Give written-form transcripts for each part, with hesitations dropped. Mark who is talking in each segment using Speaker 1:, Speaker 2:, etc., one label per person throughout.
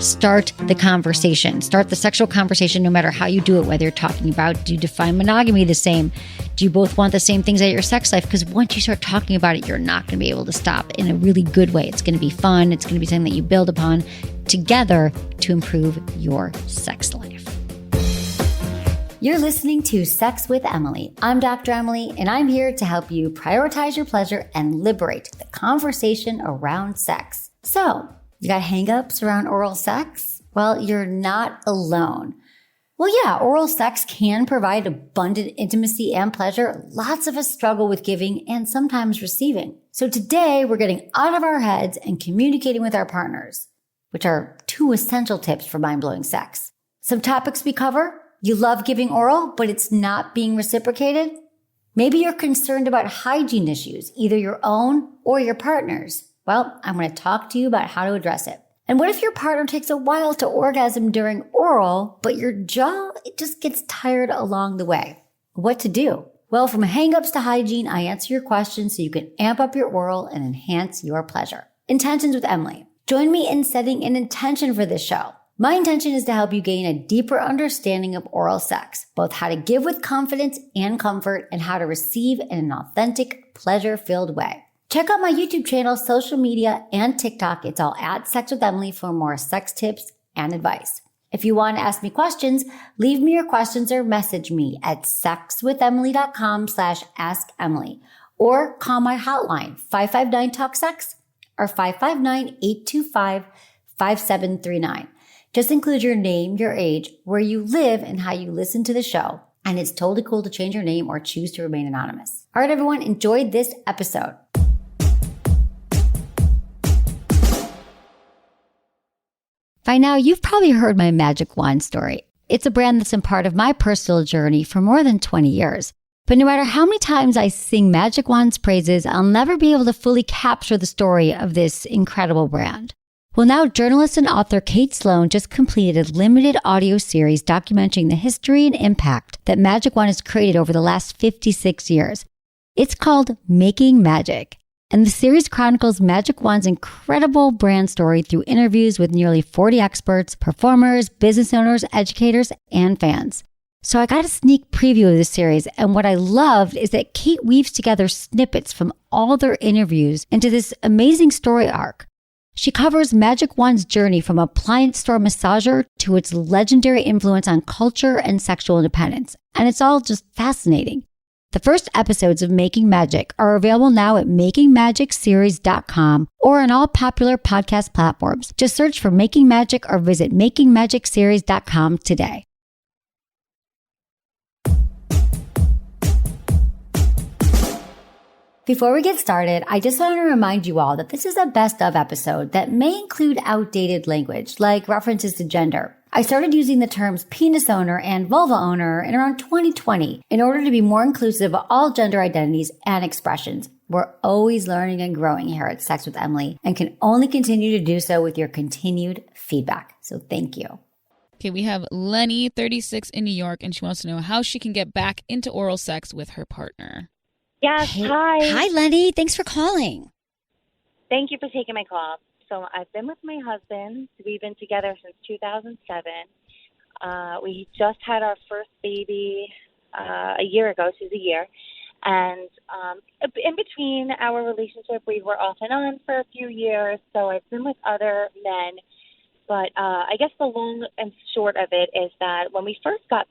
Speaker 1: start the conversation. Start the sexual conversation no matter how you do it, whether you're talking about, do you define monogamy the same? Do you both want the same things at your sex life? Because once you start talking about it, you're not going to be able to stop in a really good way. It's going to be fun. It's going to be something that you build upon together to improve your sex life. You're listening to Sex with Emily. I'm Dr. Emily, and I'm here to help you prioritize your pleasure and liberate the conversation around sex. So, you got hangups around oral sex? Well, you're not alone. Well, yeah, oral sex can provide abundant intimacy and pleasure. Lots of us struggle with giving and sometimes receiving. So today, we're getting out of our heads and communicating with our partners, which are 2 essential tips for mind-blowing sex. Some topics we cover: you love giving oral, but it's not being reciprocated. Maybe you're concerned about hygiene issues, either your own or your partner's. Well, I'm going to talk to you about how to address it. And what if your partner takes a while to orgasm during oral, but your jaw, it just gets tired along the way? What to do? Well, from hangups to hygiene, I answer your questions so you can amp up your oral and enhance your pleasure. Intentions with Emily. Join me in setting an intention for this show. My intention is to help you gain a deeper understanding of oral sex, both how to give with confidence and comfort, and how to receive in an authentic, pleasure-filled way. Check out my YouTube channel, social media, and TikTok. It's all at Sex with Emily for more sex tips and advice. If you want to ask me questions, leave me your questions or message me at sexwithemily.com/assemily or call my hotline 559-TALK-SEX or 559-825-5739. Just include your name, your age, where you live, and how you listen to the show. And it's totally cool to change your name or choose to remain anonymous. All right, everyone, enjoy this episode. By now, you've probably heard my Magic Wand story. It's a brand that's been part of my personal journey for more than 20 years. But no matter how many times I sing Magic Wand's praises, I'll never be able to fully capture the story of this incredible brand. Well, now journalist and author Kate Sloan just completed a limited audio series documenting the history and impact that Magic Wand has created over the last 56 years. It's called Making Magic. And the series chronicles Magic Wand's incredible brand story through interviews with nearly 40 experts, performers, business owners, educators, and fans. So I got a sneak preview of the series, and what I loved is that Kate weaves together snippets from all their interviews into this amazing story arc. She covers Magic Wand's journey from appliance store massager to its legendary influence on culture and sexual independence, and it's all just fascinating. The first episodes of Making Magic are available now at makingmagicseries.com or on all popular podcast platforms. Just search for Making Magic or visit makingmagicseries.com today. Before we get started, I just want to remind you all that this is a best of episode that may include outdated language, like references to gender. I started using the terms penis owner and vulva owner in around 2020 in order to be more inclusive of all gender identities and expressions. We're always learning and growing here at Sex with Emily and can only continue to do so with your continued feedback. So thank you.
Speaker 2: Okay, we have Lenny, 36, in New York, and she wants to know how she can get back into oral sex with her partner.
Speaker 3: Yes, hi.
Speaker 1: Hi, Lenny. Thanks for calling.
Speaker 3: Thank you for taking my call. So I've been with my husband. We've been together since 2007. We just had our first baby a year ago. She's a year. And in between our relationship, we were off and on for a few years. So I've been with other men. But I guess the long and short of it is that when we first got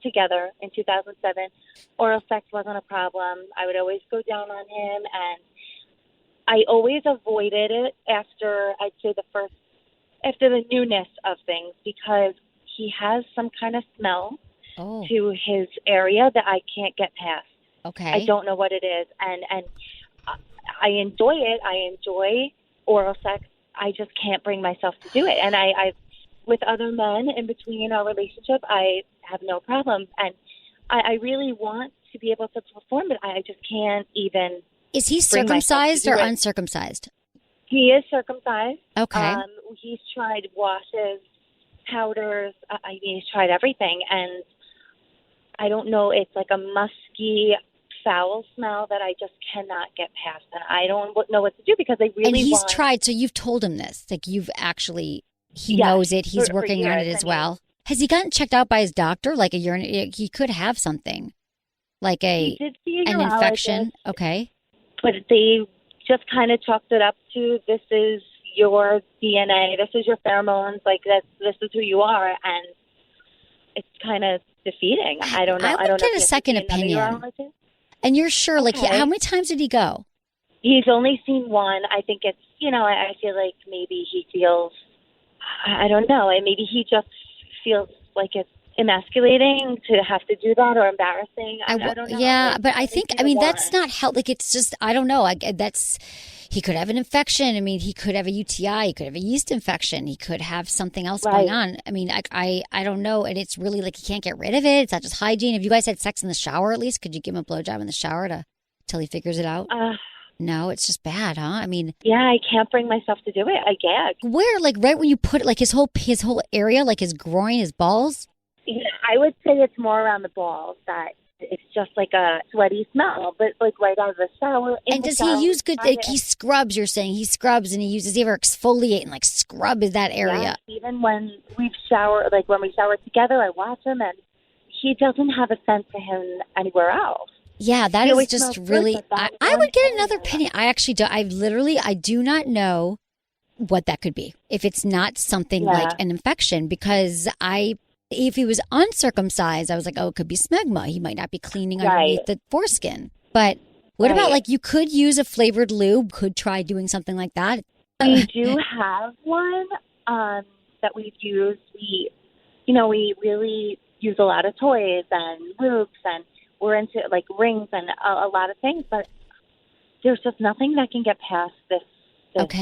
Speaker 3: together in 2007, oral sex wasn't a problem. I would always go down on him, and I always avoided it after the newness of things, because he has some kind of smell to his area that I can't get past.
Speaker 1: Okay.
Speaker 3: I don't know what it is, and I enjoy it. I enjoy oral sex. I just can't bring myself to do it. And I with other men in between our relationship, I have no problem. And I really want to be able to perform, but I just can't even.
Speaker 1: Is he circumcised or uncircumcised?
Speaker 3: He is circumcised.
Speaker 1: Okay.
Speaker 3: He's tried washes, powders. He's tried everything. And I don't know, it's like a musky, foul smell that I just cannot get past, and I don't know what to do because I really.
Speaker 1: And he's tried. So you've told him this, like you've actually he
Speaker 3: Yes,
Speaker 1: knows it. He's
Speaker 3: for
Speaker 1: working on it
Speaker 3: years.
Speaker 1: as well. Has he gotten checked out by his doctor? Like a urine? He could have something, like
Speaker 3: He did see a
Speaker 1: an
Speaker 3: urologist,
Speaker 1: infection. Okay.
Speaker 3: but they just kind of chalked it up to, this is your DNA, this is your pheromones, like this is who you are, and it's kind of defeating. I don't know.
Speaker 1: I would
Speaker 3: don't know
Speaker 1: get
Speaker 3: if
Speaker 1: a
Speaker 3: he has to
Speaker 1: second
Speaker 3: see another
Speaker 1: opinion.
Speaker 3: urologist.
Speaker 1: And you're sure? Like,
Speaker 3: Okay.
Speaker 1: how many times did he go?
Speaker 3: He's only seen one. I think it's, I feel like maybe he feels, I don't know, and maybe he just feels like it's emasculating to have to do that, or embarrassing. I don't know.
Speaker 1: Yeah,
Speaker 3: Like,
Speaker 1: but I think,
Speaker 3: it's
Speaker 1: that's
Speaker 3: one.
Speaker 1: not help. Like, it's just, I don't know. He could have an infection. I mean, he could have a UTI. He could have a yeast infection. He could have something else going on. I mean, I don't know. And it's really like he can't get rid of it. It's not just hygiene. Have you guys had sex in the shower at least? Could you give him a blowjob in the shower till he figures it out? No, it's just bad, huh? I mean,
Speaker 3: yeah, I can't bring myself to do it. I gag.
Speaker 1: where, like, right when you put it, like his whole area, like his groin, his balls?
Speaker 3: Yeah, I would say it's more around the balls that it's just like a sweaty smell, but like right out of the shower.
Speaker 1: And does he use good, like he scrubs, you're saying he scrubs, and does he ever exfoliate and like scrub that area?
Speaker 3: Yeah, even when we shower together, I watch him, and he doesn't have a scent to him anywhere else.
Speaker 1: Yeah, that is just really,
Speaker 3: I
Speaker 1: would get another opinion. I actually do. I do not know what that could be. If it's not something like an infection, because if he was uncircumcised, I was like, oh, it could be smegma. He might not be cleaning underneath the foreskin. But what about, like, you could use a flavored lube, could try doing something like that.
Speaker 3: We do have one that we've used. We really use a lot of toys and lubes, and we're into like rings and a lot of things, but there's just nothing that can get past this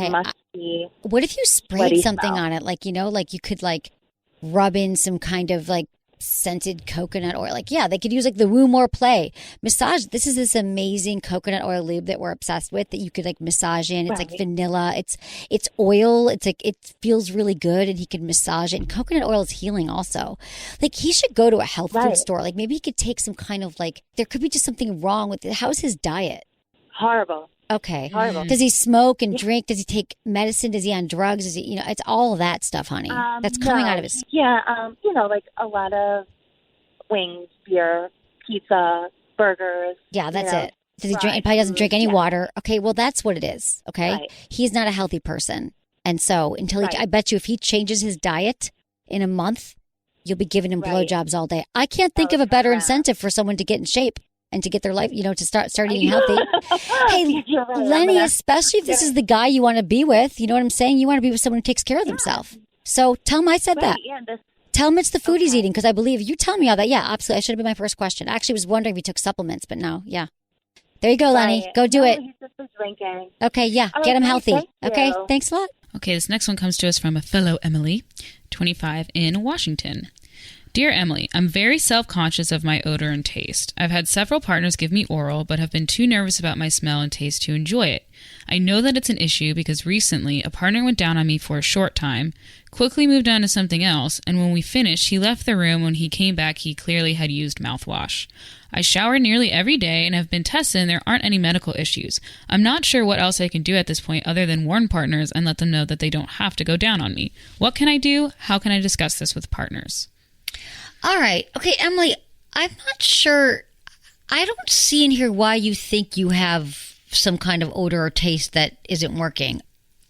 Speaker 3: musty.
Speaker 1: What if you sprayed something
Speaker 3: smell
Speaker 1: on it? Like, like you could like rub in some kind of like scented coconut oil. Like, yeah, they could use like the Woo More Play massage. This is this amazing coconut oil lube that we're obsessed with that you could like massage in. It's like vanilla. It's oil. It's like, it feels really good, and he could massage it. And coconut oil is healing also. Like, he should go to a health food store. Like, maybe he could take some kind of like, there could be just something wrong with it. How's his diet?
Speaker 3: Horrible.
Speaker 1: Okay.
Speaker 3: Horrible.
Speaker 1: Does he smoke and drink? Does he take medicine? Is he on drugs? Is he, it's all that stuff, honey. That's coming out of his.
Speaker 3: Yeah. Like a lot of wings, beer, pizza, burgers.
Speaker 1: Yeah, that's it. Does he drink? He probably doesn't drink any water. Okay. Well, that's what it is. Okay.
Speaker 3: Right.
Speaker 1: He's not a healthy person. And so until I bet you if he changes his diet in a month, you'll be giving him blowjobs all day. I can't think of a better incentive for someone to get in shape and to get their life, to start eating healthy. Hey, Lenny, especially if this is the guy you want to be with, you know what I'm saying? You want to be with someone who takes care of themselves. So tell him I said that. Yeah, tell him it's the food he's eating, because I believe you tell me all that. Yeah, absolutely. I should have been my first question. I actually was wondering if he took supplements, but no. Yeah. There you go, Lenny. Go do it.
Speaker 3: He's just drinking.
Speaker 1: Okay, yeah. Get him healthy. Okay, thanks a lot.
Speaker 2: Okay, this next one comes to us from a fellow Emily, 25, in Washington. Dear Emily, I'm very self-conscious of my odor and taste. I've had several partners give me oral, but have been too nervous about my smell and taste to enjoy it. I know that it's an issue because recently a partner went down on me for a short time, quickly moved on to something else, and when we finished, he left the room. When he came back, he clearly had used mouthwash. I shower nearly every day and have been tested, and there aren't any medical issues. I'm not sure what else I can do at this point other than warn partners and let them know that they don't have to go down on me. What can I do? How can I discuss this with partners?
Speaker 1: All right. Okay, Emily, I'm not sure. I don't see in here why you think you have some kind of odor or taste that isn't working.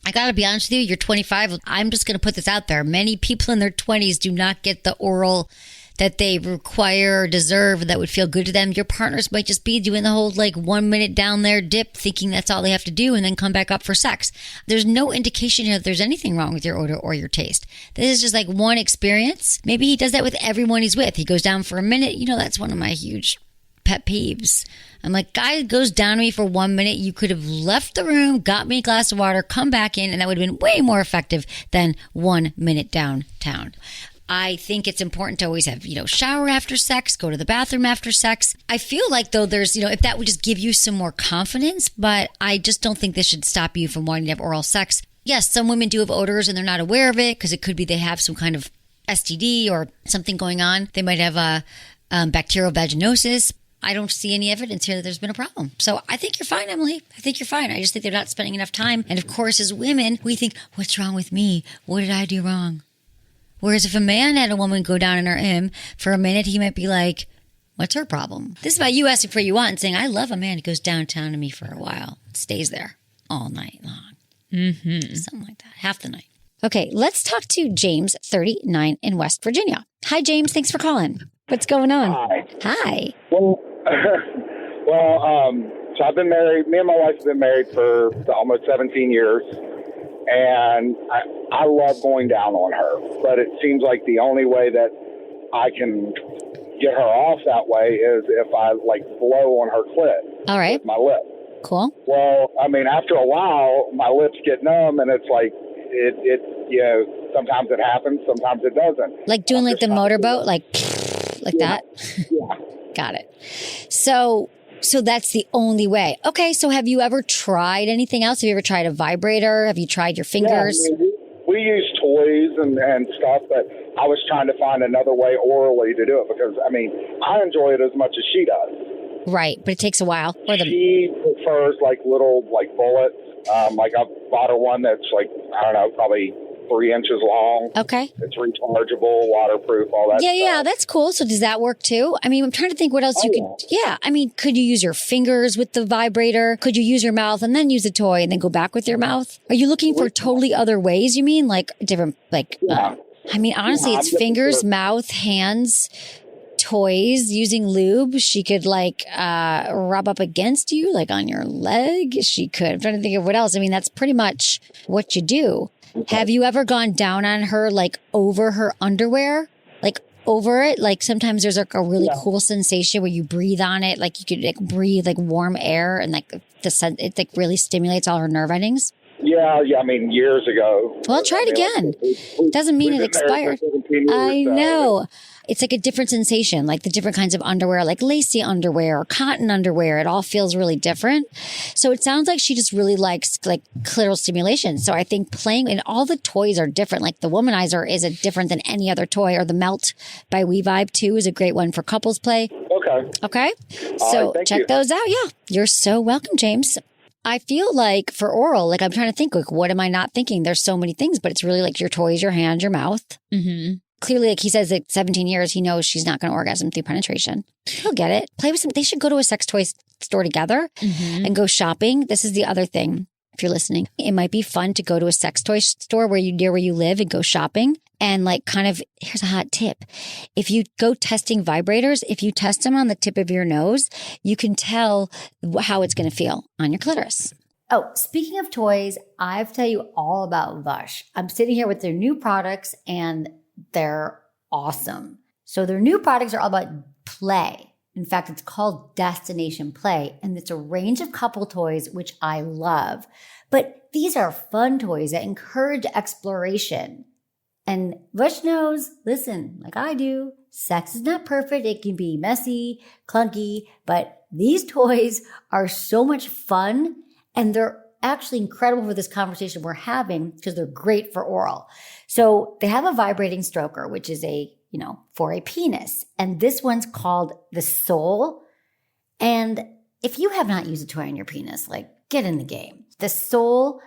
Speaker 1: I got to be honest with you. You're 25. I'm just going to put this out there. Many people in their 20s do not get the oral that they require or deserve that would feel good to them. Your partners might just be doing the whole 1 minute down there dip, thinking that's all they have to do, and then come back up for sex. There's no indication here that there's anything wrong with your odor or your taste. This is just one experience. Maybe he does that with everyone he's with. He goes down for a minute. That's one of my huge pet peeves. I'm like, guy goes down to me for 1 minute. You could have left the room, got me a glass of water, come back in, and that would have been way more effective than 1 minute downtown. I think it's important to always have, shower after sex, go to the bathroom after sex. I feel like, though, there's, if that would just give you some more confidence, but I just don't think this should stop you from wanting to have oral sex. Yes, some women do have odors and they're not aware of it because it could be they have some kind of STD or something going on. They might have a bacterial vaginosis. I don't see any evidence here that there's been a problem. So I think you're fine, Emily. I think you're fine. I just think they're not spending enough time. And of course, as women, we think, what's wrong with me? What did I do wrong? Whereas if a man had a woman go down in her M for a minute, he might be like, what's her problem? This is about you asking for what you want and saying, I love a man who goes downtown to me for a while, stays there all night long. Mm-hmm. Something like that. Half the night. Okay, let's talk to James, 39 in West Virginia. Hi, James. Thanks for calling. What's going on? Hi.
Speaker 4: Well, so I've been married. Me and my wife have been married for almost 17 years. And I love going down on her, but it seems like the only way that I can get her off that way is if I blow on her clit.
Speaker 1: All right.
Speaker 4: With my lip.
Speaker 1: Cool.
Speaker 4: Well, I mean, after a while, my lips get numb, and it's like sometimes it happens, sometimes it doesn't.
Speaker 1: Like doing the motorboat, like that.
Speaker 4: Yeah.
Speaker 1: Got it. So that's the only way. Okay, so have you ever tried anything else? Have you ever tried a vibrator? Have you tried your fingers?
Speaker 4: Yeah, I mean, we use toys and stuff, but I was trying to find another way orally to do it because, I mean, I enjoy it as much as she does.
Speaker 1: Right, but it takes a while.
Speaker 4: She prefers little bullets. I bought her one that's probably 3 inches long.
Speaker 1: Okay.
Speaker 4: It's rechargeable, waterproof, all that stuff.
Speaker 1: Yeah, that's cool. So does that work too? I mean, I'm trying to think what else you could. Yeah, I mean, could you use your fingers with the vibrator? Could you use your mouth and then use the toy and then go back with your mouth? Are you looking for totally other ways? You mean different,
Speaker 4: Yeah.
Speaker 1: I mean, honestly, it's fingers, mouth, hands, toys, using lube. She could rub up against you, on your leg. She could. I'm trying to think of what else. I mean, that's pretty much what you do. Have you ever gone down on her, over her underwear? Over it? Sometimes there's a really cool sensation where you breathe on it. You could breathe warm air and it really stimulates all her nerve endings.
Speaker 4: Yeah. I mean, years ago.
Speaker 1: Well, try it again. Doesn't mean it expired. I know. It's a different sensation, the different kinds of underwear, lacy underwear or cotton underwear. It all feels really different. So it sounds like she just really likes clitoral stimulation. So I think playing, and all the toys are different. The womanizer is different than any other toy, or the Melt by WeVibe 2 is a great one for couples play. Okay. So check those out. Yeah. You're so welcome, James. I feel for oral, I'm trying to think, what am I not thinking? There's so many things, but it's really your toys, your hand, your mouth. Mm-hmm. Clearly, he says 17 years, he knows she's not going to orgasm through penetration. He'll get it. Play with some. They should go to a sex toy store together and go shopping. This is the other thing. If you're listening, it might be fun to go to a sex toy store near where you live and go shopping. And here's a hot tip. If you go testing vibrators, if you test them on the tip of your nose, you can tell how it's going to feel on your clitoris. Oh, speaking of toys, I have to tell you all about Vush. I'm sitting here with their new products and they're awesome. So their new products are all about play. In fact, it's called Destination Play, and it's a range of couple toys, which I love. But these are fun toys that encourage exploration. And Vush knows, listen, like I do, sex is not perfect. It can be messy, clunky, but these toys are so much fun, and they're actually incredible for this conversation we're having because they're great for oral. So they have a vibrating stroker, which is for a penis. And this one's called the Soul. And if you have not used a toy on your penis, get in the game. The Soul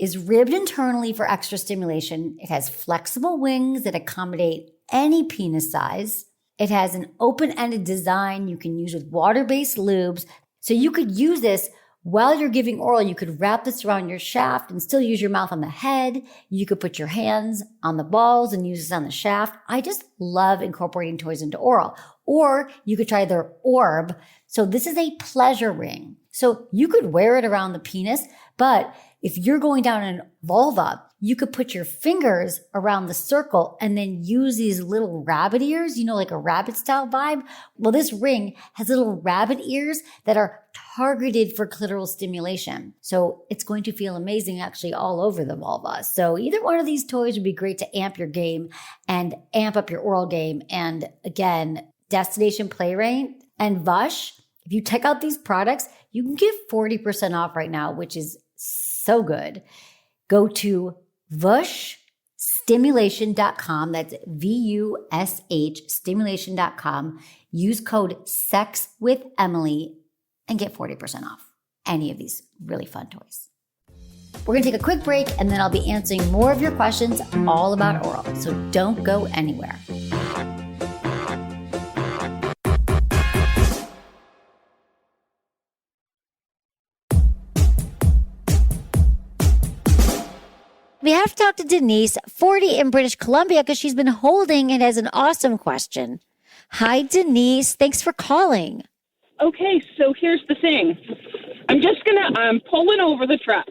Speaker 1: is ribbed internally for extra stimulation. It has flexible wings that accommodate any penis size. It has an open-ended design you can use with water-based lubes. So you could use this while you're giving oral. You could wrap this around your shaft and still use your mouth on the head. You could put your hands on the balls and use this on the shaft. I just love incorporating toys into oral. Or you could try their Orb. So this is a pleasure ring. So you could wear it around the penis, but if you're going down an vulva, you could put your fingers around the circle and then use these little rabbit ears, like a rabbit style vibe. Well, this ring has little rabbit ears that are targeted for clitoral stimulation. So it's going to feel amazing actually all over the vulva. So either one of these toys would be great to amp your game and amp up your oral game. And again, Destination Play Ring and Vush, if you check out these products, you can get 40% off right now, which is so good. Go to vushstimulation.com. That's VUSH stimulation.com. Use code SEXWITHEMILY and get 40% off any of these really fun toys. We're going to take a quick break, and then I'll be answering more of your questions all about oral. So don't go anywhere. We have to talk to Denise, 40 in British Columbia, because she's been holding and has an awesome question. Hi, Denise. Thanks for calling.
Speaker 5: Okay, so here's the thing. I'm pulling over the truck.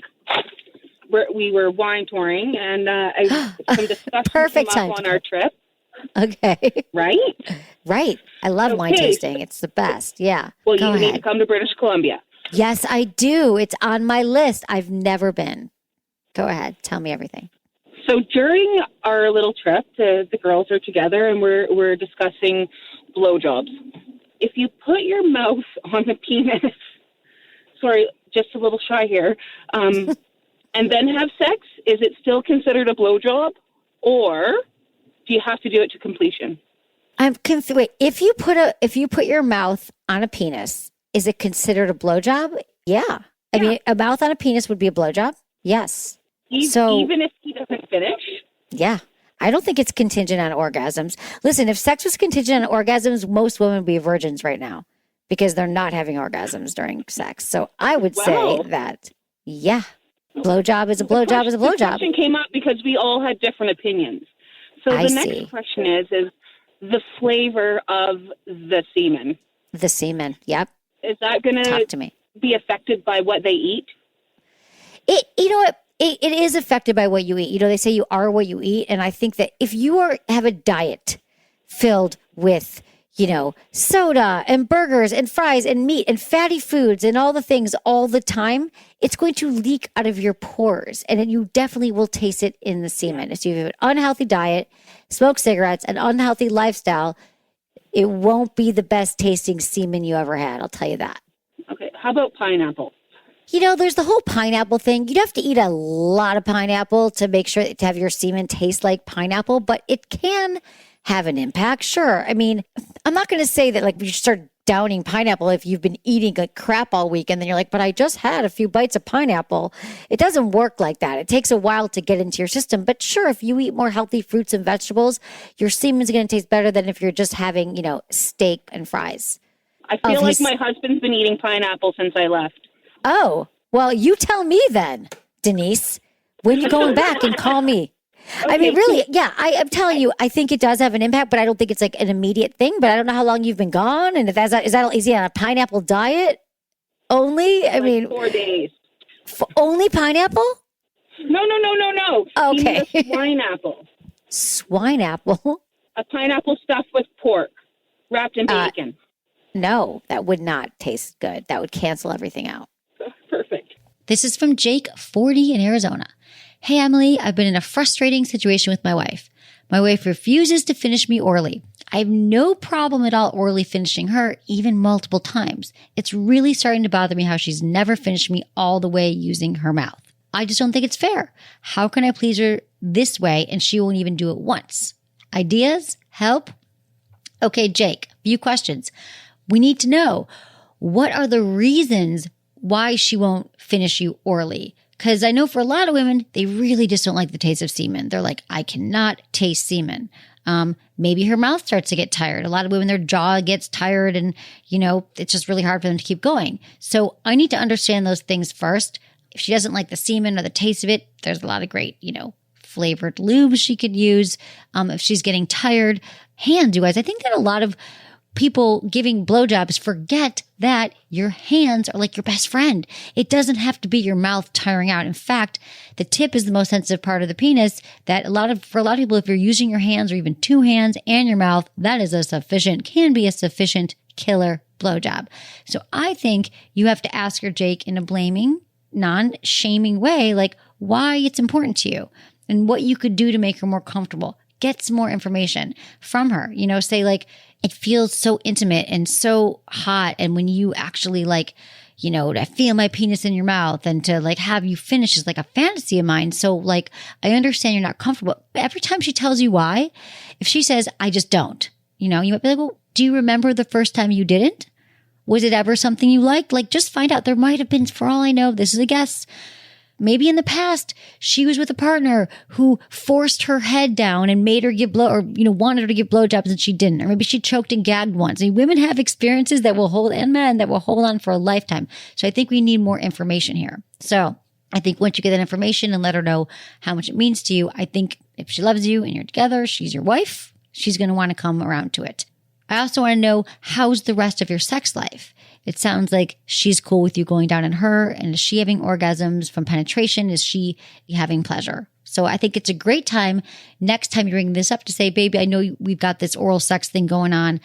Speaker 5: We were wine touring, and some discussion
Speaker 1: Perfect
Speaker 5: came up on our trip.
Speaker 1: Okay.
Speaker 5: Right?
Speaker 1: Right. I love wine tasting. It's the best. Yeah.
Speaker 5: Well,
Speaker 1: Go
Speaker 5: you
Speaker 1: ahead.
Speaker 5: need to come to British Columbia.
Speaker 1: Yes, I do. It's on my list. I've never been. Go ahead. Tell me everything.
Speaker 5: So during our little trip, the girls are together, and we're discussing blowjobs. If you put your mouth on the penis, sorry, just a little shy here, and then have sex, is it still considered a blowjob, or do you have to do it to completion?
Speaker 1: I'm confused. Wait, if you put your mouth on a penis, is it considered a blowjob? Yeah. I mean, a mouth on a penis would be a blowjob. Yes.
Speaker 5: Even if he doesn't finish?
Speaker 1: Yeah. I don't think it's contingent on orgasms. Listen, if sex was contingent on orgasms, most women would be virgins right now because they're not having orgasms during sex. So I would say that, yeah, blowjob is a blowjob is a blowjob.
Speaker 5: The question came up because we all had different opinions. So the next question is the flavor of the semen.
Speaker 1: The semen, yep.
Speaker 5: Is that going to be affected by what they eat?
Speaker 1: You know what? It is affected by what you eat. You know, they say you are what you eat. And I think that if you have a diet filled with, soda and burgers and fries and meat and fatty foods and all the things all the time, it's going to leak out of your pores. And then you definitely will taste it in the semen. If you have an unhealthy diet, smoke cigarettes, an unhealthy lifestyle, it won't be the best tasting semen you ever had. I'll tell you that.
Speaker 5: Okay. How about pineapple?
Speaker 1: There's the whole pineapple thing. You'd have to eat a lot of pineapple to make sure to have your semen taste like pineapple, but it can have an impact. Sure. I mean, I'm not going to say that you start downing pineapple if you've been eating like crap all week and then you're like, but I just had a few bites of pineapple. It doesn't work like that. It takes a while to get into your system. But sure, if you eat more healthy fruits and vegetables, your semen's going to taste better than if you're just having, steak and fries.
Speaker 5: I feel like my husband's been eating pineapple since I left.
Speaker 1: Oh, well, you tell me then, Denise, when you're going back and call me. Okay. I mean, really, yeah, I'm telling you, I think it does have an impact, but I don't think it's like an immediate thing. But I don't know how long you've been gone. And if is he on a pineapple diet only? I mean,
Speaker 5: 4 days.
Speaker 1: Only pineapple?
Speaker 5: No.
Speaker 1: Okay.
Speaker 5: He needs a swine apple.
Speaker 1: Swine apple?
Speaker 5: A pineapple stuffed with pork, wrapped in bacon.
Speaker 1: No, that would not taste good. That would cancel everything out.
Speaker 5: Perfect.
Speaker 1: This is from Jake, 40 in Arizona. Hey, Emily, I've been in a frustrating situation with my wife. My wife refuses to finish me orally. I have no problem at all orally finishing her, even multiple times. It's really starting to bother me how she's never finished me all the way using her mouth. I just don't think it's fair. How can I please her this way and she won't even do it once? Ideas? Help? Okay, Jake, few questions. We need to know, what are the reasons why she won't finish you orally? Because I know for a lot of women, they really just don't like the taste of semen. They're like, I cannot taste semen. Maybe her mouth starts to get tired. A lot of women, their jaw gets tired and, it's just really hard for them to keep going. So I need to understand those things first. If she doesn't like the semen or the taste of it, there's a lot of great, flavored lubes she could use. If she's getting tired, hands, you guys. I think that a lot of people giving blowjobs forget that your hands are like your best friend. It doesn't have to be your mouth tiring out. In fact, the tip is the most sensitive part of the penis that for a lot of people, if you're using your hands or even two hands and your mouth, that is can be a sufficient killer blowjob. So I think you have to ask her, Jake, in a blaming, non-shaming way, like why it's important to you and what you could do to make her more comfortable. Get some more information from her, say like, it feels so intimate and so hot. And when you actually to feel my penis in your mouth and to have you finish is like a fantasy of mine. So I understand you're not comfortable. But every time she tells you why, if she says, I just don't, you might be like, well, Do you remember the first time you didn't? Was it ever something you liked? Like, just find out. There might have been, for all I know, this is a guess. Maybe in the past, she was with a partner who forced her head down and made her give wanted her to give blowjobs and she didn't. Or maybe she choked and gagged once. I mean, women have experiences that will hold, and men that will hold on for a lifetime. So I think we need more information here. So I think once you get that information and let her know how much it means to you, I think if she loves you and you're together, she's your wife, she's going to want to come around to it. I also want to know, how's the rest of your sex life? It sounds like she's cool with you going down on her. And is she having orgasms from penetration? Is she having pleasure? So I think it's a great time next time you bring this up to say, baby, I know we've got this oral sex thing going on,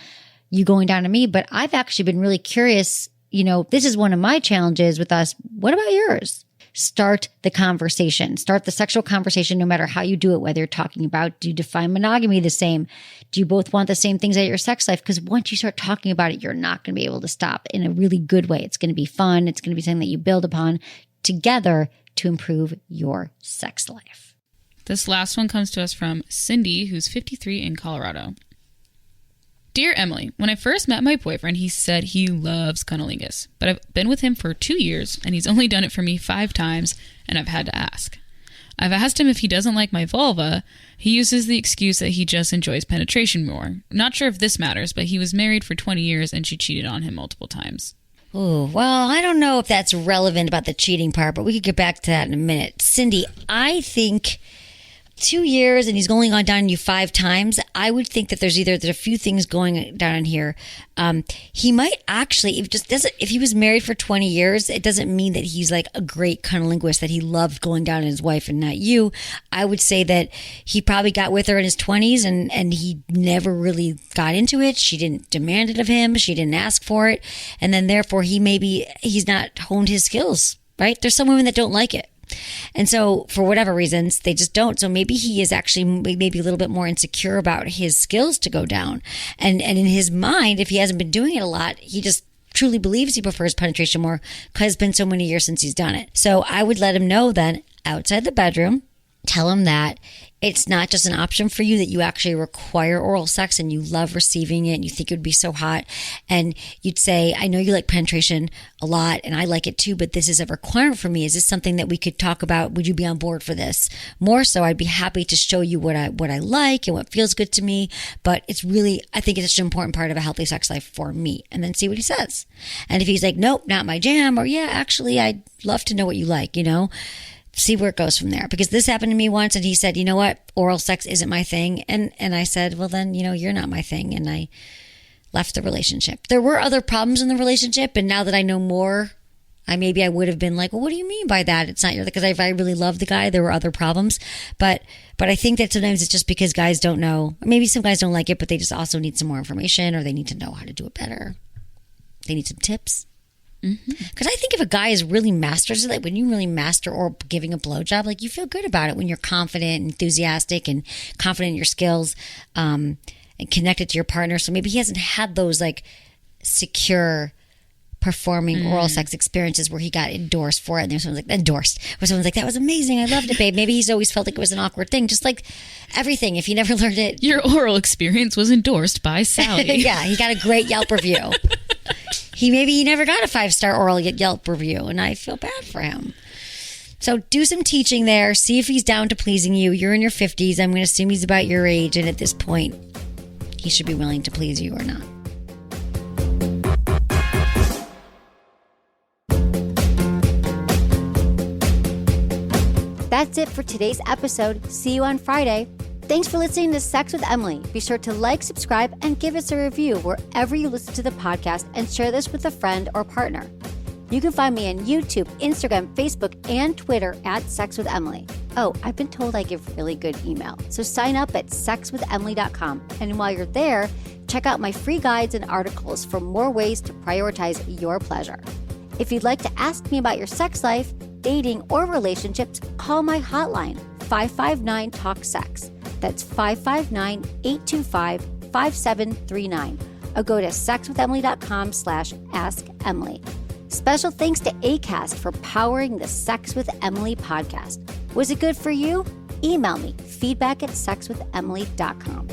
Speaker 1: you going down on me, but I've actually been really curious. This is one of my challenges with us. What about yours? Start the conversation. Start the sexual conversation no matter how you do it, whether you're talking about, do you define monogamy the same? Do you both want the same things at your sex life? Because once you start talking about it, you're not going to be able to stop in a really good way. It's going to be fun. It's going to be something that you build upon together to improve your sex life.
Speaker 2: This last one comes to us from Cindy, who's 53 in Colorado. Dear Emily, when I first met my boyfriend, he said he loves cunnilingus, but I've been with him for 2 years and he's only done it for me 5 times and I've had to ask. I've asked him if he doesn't like my vulva. He uses the excuse that he just enjoys penetration more. Not sure if this matters, but he was married for 20 years and she cheated on him multiple times.
Speaker 1: Oh, well, I don't know if that's relevant about the cheating part, but we could get back to that in a minute. Cindy, I think 2 years and he's only gone down on you 5 times. I would think that there's a few things going down in here. He might actually, if he was married for 20 years, it doesn't mean that he's like a great cunnilingus, that he loved going down on his wife and not you. I would say that he probably got with her in his 20s and he never really got into it. She didn't demand it of him. She didn't ask for it. And then therefore he's not honed his skills, right? There's some women that don't like it. And so for whatever reasons, they just don't. So maybe he is actually maybe a little bit more insecure about his skills to go down. And in his mind, if he hasn't been doing it a lot, he just truly believes he prefers penetration more because it's been so many years since he's done it. So I would let him know then outside the bedroom, tell him that it's not just an option for you, that you actually require oral sex and you love receiving it and you think it would be so hot. And you'd say, I know you like penetration a lot and I like it too, but this is a requirement for me. Is this something that we could talk about? Would you be on board for this? More so, I'd be happy to show you what I like and what feels good to me. But I think it's such an important part of a healthy sex life for me. And then see what he says. And if he's like, nope, not my jam, or yeah, actually, I'd love to know what you like, see where it goes from there. Because this happened to me once and he said, you know what, oral sex isn't my thing. And I said, well then, you're not my thing. And I left the relationship. There were other problems in the relationship. And now that I know more, I would have been like, well, what do you mean by that? It's not your, because if I really loved the guy, there were other problems. But I think that sometimes it's just because guys don't know. Maybe some guys don't like it, but they just also need some more information or they need to know how to do it better. They need some tips. Because I think if a guy is really masters it, like when you really master or giving a blowjob, like you feel good about it when you're confident, enthusiastic, and confident in your skills, and connected to your partner. So maybe he hasn't had those like secure performing oral sex experiences where he got endorsed for it. And there's someone's like, where someone's like, that was amazing. I loved it, babe. Maybe he's always felt like it was an awkward thing. Just like everything. If he never learned it.
Speaker 2: Your oral experience was endorsed by Sally.
Speaker 1: Yeah, he got a great Yelp review. He never got a 5-star oral Yelp review, and I feel bad for him. So do some teaching there. See if he's down to pleasing you. You're in your 50s. I'm going to assume he's about your age, and at this point, he should be willing to please you or not.
Speaker 6: That's it for today's episode. See you on Friday. Thanks for listening to Sex with Emily. Be sure to like, subscribe, and give us a review wherever you listen to the podcast and share this with a friend or partner. You can find me on YouTube, Instagram, Facebook, and Twitter at Sex with Emily. Oh, I've been told I give really good email. So sign up at sexwithemily.com. And while you're there, check out my free guides and articles for more ways to prioritize your pleasure. If you'd like to ask me about your sex life, dating, or relationships, call my hotline, 559-TALK-SEX. That's 559-825-5739. Or go to sexwithemily.com/assemily. Special thanks to Acast for powering the Sex with Emily podcast. Was it good for you? Email me, feedback@sexwithemily.com.